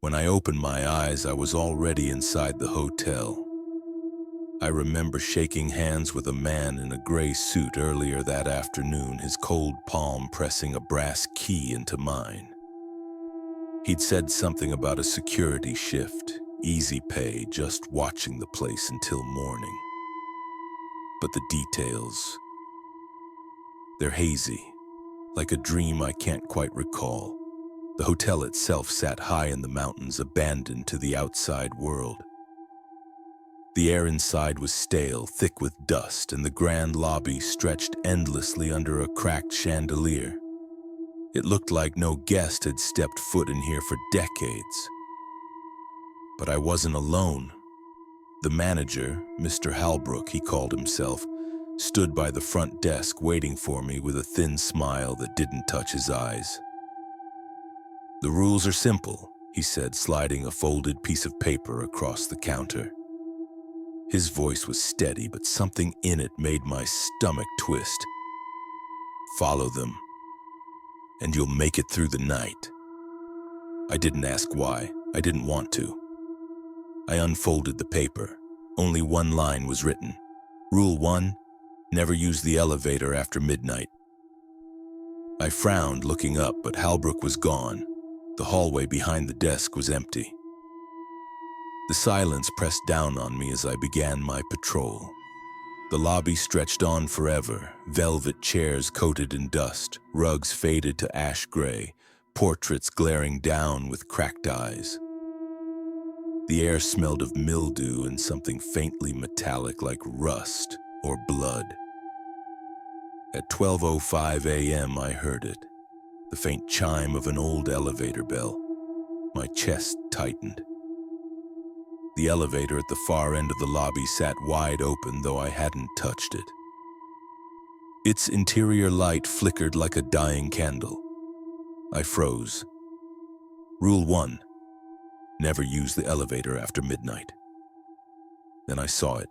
When I opened my eyes, I was already inside the hotel. I remember shaking hands with a man in a gray suit earlier that afternoon, his cold palm pressing a brass key into mine. He'd said something about a security shift, easy pay, just watching the place until morning. But the details, they're hazy, like a dream I can't quite recall. The hotel itself sat high in the mountains, abandoned to the outside world. The air inside was stale, thick with dust, and the grand lobby stretched endlessly under a cracked chandelier. It looked like no guest had stepped foot in here for decades. But I wasn't alone. The manager, Mr. Halbrook, he called himself, stood by the front desk waiting for me with a thin smile that didn't touch his eyes. "The rules are simple," he said, sliding a folded piece of paper across the counter. His voice was steady, but something in it made my stomach twist. "Follow them, and you'll make it through the night." I didn't ask why. I didn't want to. I unfolded the paper. Only one line was written. Rule 1, never use the elevator after midnight. I frowned, looking up, but Halbrook was gone. The hallway behind the desk was empty. The silence pressed down on me as I began my patrol. The lobby stretched on forever, velvet chairs coated in dust, rugs faded to ash gray, portraits glaring down with cracked eyes. The air smelled of mildew and something faintly metallic like rust or blood. At 12:05 a.m. I heard it, the faint chime of an old elevator bell. My chest tightened. The elevator at the far end of the lobby sat wide open, though I hadn't touched it. Its interior light flickered like a dying candle. I froze. Rule 1, never use the elevator after midnight. Then I saw it.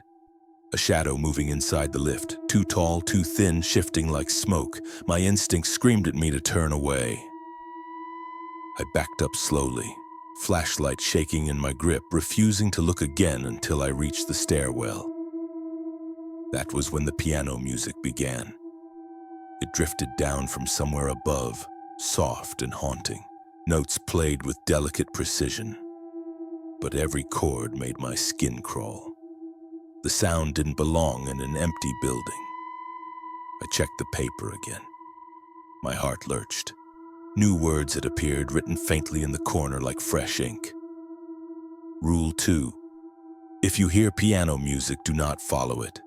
A shadow moving inside the lift, too tall, too thin, shifting like smoke. My instinct screamed at me to turn away. I backed up slowly, flashlight shaking in my grip, refusing to look again until I reached the stairwell. That was when the piano music began. It drifted down from somewhere above, soft and haunting. Notes played with delicate precision, but every chord made my skin crawl. The sound didn't belong in an empty building. I checked the paper again. My heart lurched. New words had appeared, written faintly in the corner like fresh ink. Rule 2, if you hear piano music, do not follow it.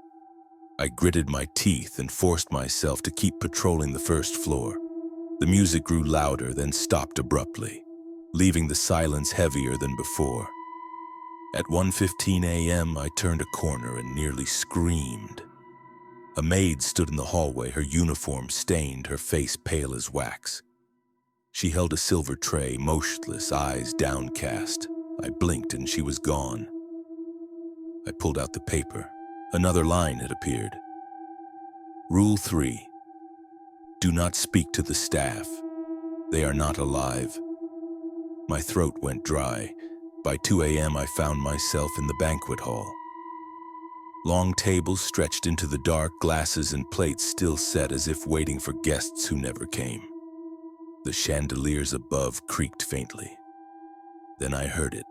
I gritted my teeth and forced myself to keep patrolling the first floor. The music grew louder, then stopped abruptly, leaving the silence heavier than before. At 1:15 a.m., I turned a corner and nearly screamed. A maid stood in the hallway, her uniform stained, her face pale as wax. She held a silver tray, motionless, eyes downcast. I blinked and she was gone. I pulled out the paper. Another line had appeared. Rule 3, do not speak to the staff. They are not alive. My throat went dry. By 2 a.m., I found myself in the banquet hall. Long tables stretched into the dark, glasses and plates still set as if waiting for guests who never came. The chandeliers above creaked faintly. Then I heard it.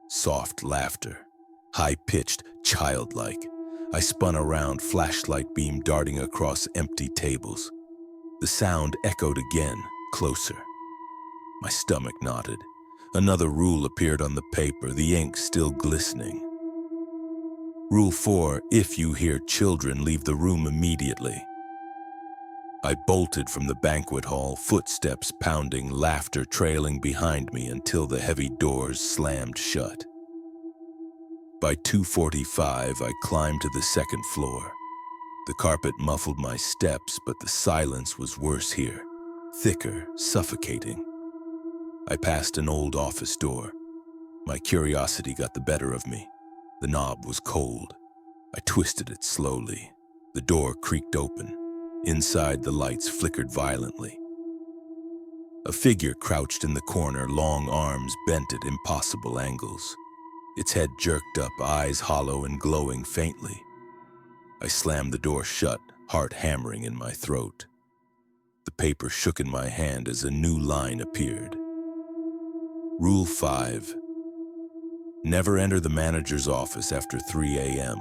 Soft laughter, high-pitched, childlike. I spun around, flashlight beam darting across empty tables. The sound echoed again, closer. My stomach knotted. Another rule appeared on the paper, the ink still glistening. Rule 4, if you hear children, leave the room immediately. I bolted from the banquet hall, footsteps pounding, laughter trailing behind me until the heavy doors slammed shut. By 2:45, I climbed to the second floor. The carpet muffled my steps, but the silence was worse here, thicker, suffocating. I passed an old office door. My curiosity got the better of me. The knob was cold. I twisted it slowly. The door creaked open. Inside, the lights flickered violently. A figure crouched in the corner, long arms bent at impossible angles. Its head jerked up, eyes hollow and glowing faintly. I slammed the door shut, heart hammering in my throat. The paper shook in my hand as a new line appeared. Rule 5. Never enter the manager's office after 3 a.m.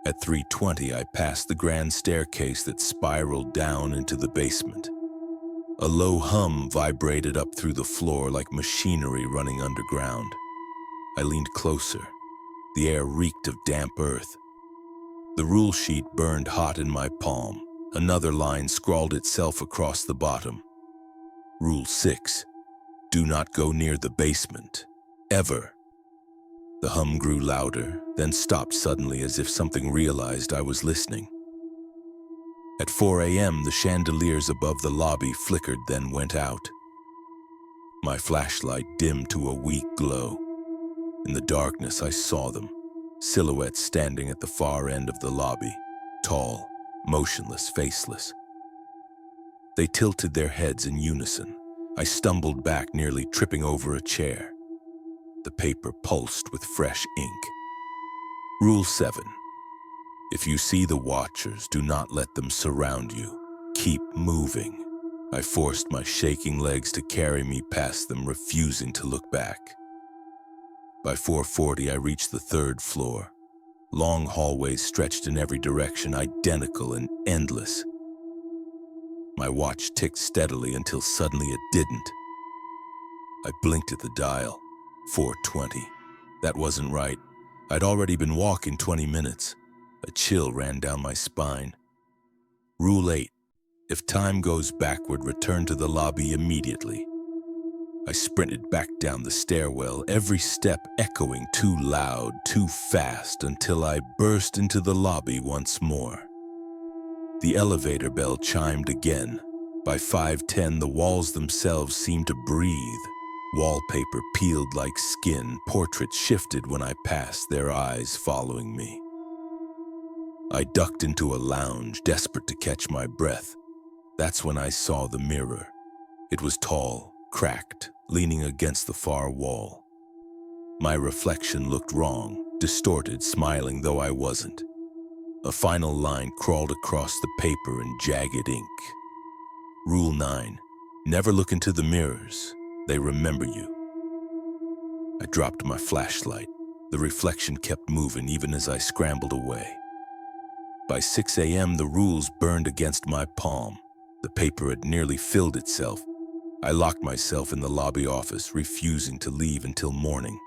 At 3:20, I passed the grand staircase that spiraled down into the basement. A low hum vibrated up through the floor like machinery running underground. I leaned closer. The air reeked of damp earth. The rule sheet burned hot in my palm. Another line scrawled itself across the bottom. Rule 6. Do not go near the basement. Ever. The hum grew louder, then stopped suddenly as if something realized I was listening. At 4 a.m., the chandeliers above the lobby flickered, then went out. My flashlight dimmed to a weak glow. In the darkness, I saw them, silhouettes standing at the far end of the lobby, tall, motionless, faceless. They tilted their heads in unison. I stumbled back, nearly tripping over a chair. The paper pulsed with fresh ink. Rule 7. If you see the watchers, do not let them surround you. Keep moving. I forced my shaking legs to carry me past them, refusing to look back. By 4:40, I reached the 3rd floor. Long hallways stretched in every direction, identical and endless. My watch ticked steadily until suddenly it didn't. I blinked at the dial. 4:20. That wasn't right. I'd already been walking 20 minutes. A chill ran down my spine. Rule 8. If time goes backward, return to the lobby immediately. I sprinted back down the stairwell, every step echoing too loud, too fast, until I burst into the lobby once more. The elevator bell chimed again. By 5:10, the walls themselves seemed to breathe. Wallpaper peeled like skin, portraits shifted when I passed, their eyes following me. I ducked into a lounge, desperate to catch my breath. That's when I saw the mirror. It was tall, cracked, leaning against the far wall. My reflection looked wrong, distorted, smiling though I wasn't. A final line crawled across the paper in jagged ink. Rule 9. Never look into the mirrors. They remember you. I dropped my flashlight. The reflection kept moving even as I scrambled away. By 6 a.m., the rules burned against my palm. The paper had nearly filled itself. I locked myself in the lobby office, refusing to leave until morning.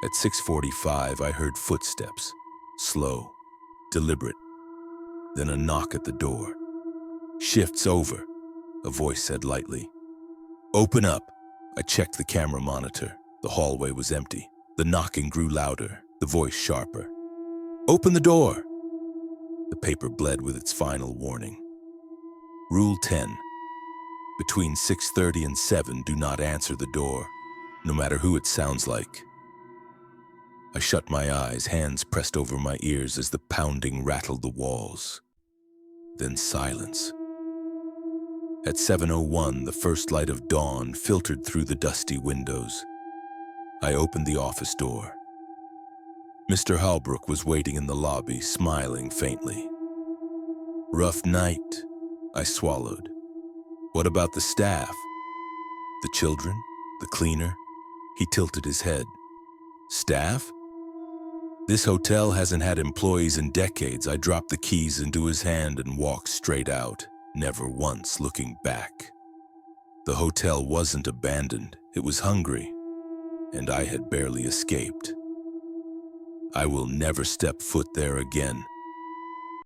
At 6:45, I heard footsteps, slow, deliberate. Then a knock at the door. "Shift's over," a voice said lightly. "Open up." I checked the camera monitor. The hallway was empty. The knocking grew louder, the voice sharper. "Open the door." The paper bled with its final warning. Rule 10. Between 6:30 and 7, do not answer the door, no matter who it sounds like. I shut my eyes, hands pressed over my ears as the pounding rattled the walls. Then silence. At 7:01, the first light of dawn filtered through the dusty windows. I opened the office door. Mr. Halbrook was waiting in the lobby, smiling faintly. "Rough night," I swallowed. "What about the staff? The children? The cleaner?" He tilted his head. "Staff? This hotel hasn't had employees in decades." I dropped the keys into his hand and walked straight out, never once looking back. The hotel wasn't abandoned, it was hungry, and I had barely escaped. I will never step foot there again.